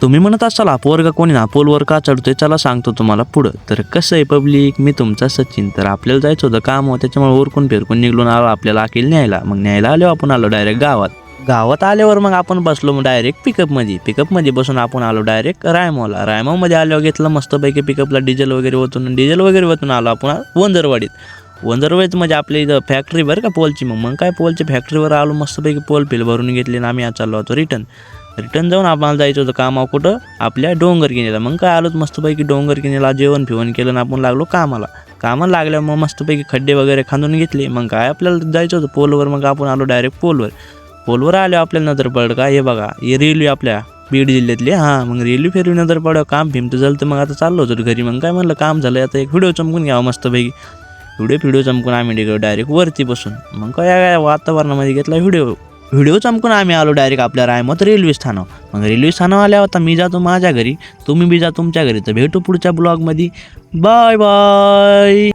तुम्ही म्हणत असाल हा पोरगा कोणी ना पोलवर का चढतोय, चला सांगतो तुम्हाला पुढं. तर कसं आहे पब्लिक, मी तुमचा सचिन. तर आपल्याला जायचं होतं काम होतं, त्याच्यामुळे उरकून फिरकून निघून आलो आपल्याला अखिल न्यायला. मग न्यायला आलो आपण, आलो डायरेक्ट गावात आल्यावर मग आपण बसलो मग डायरेक्ट पिकअपमध्ये बसून आपण आलो डायरेक्ट रायमावमध्ये आल्यावर घेतलं मस्तपैकी पिकअपला डिझेल वगैरे ओतून आलो आपण वंजरवाडीत म्हणजे आपल्या इथं फॅक्टरी बरं का पोलची. मग काय पोलची फॅक्टरीवर आलो मस्तपैकी पोल भरून घेतली आणि आम्ही आज चाललो होतो रिटर्न जाऊन आम्हाला जायचं होतं कामावर कुठं, आपल्या डोंगरकिनीला. मग काय आलोच मस्तपैकी डोंगरकिनीला जेवण फिवण केलं आणि आपण लागलो कामाला लागल्यावर मग मस्तपैकी खड्डे वगैरे खांदून घेतले. मग काय आपल्याला जायचं होतं पोलवर. मग आपण आलो डायरेक्ट पोलवर आलो. आपल्याला नजर पडलं का, हे बघा हे रेल्वे आपल्या बीड जिल्ह्यातली. मग रेल्वे फेरवी नजर पडलं, काम फिमतं झालं. तर मग आता चाललो होतो घरी. मग काय म्हणलं काम झालं, आता एक व्हिडिओ चमकून घ्यावा मस्तपैकी. व्हिडिओ चमकून आम्ही निघलो डायरेक्ट वरती बसून. मग काय वातावरणामध्ये घेतला व्हिडिओ चमकून आम्ही आलो डायरेक्ट आपल्या रायमत रेल्वे स्थानक. मग रेल्वे स्थानक आल्या होता, मी जातो माझ्या घरी, तुम्ही बी जा तुमच्या घरी. तर भेटू पुढच्या ब्लॉगमध्ये. Bye bye.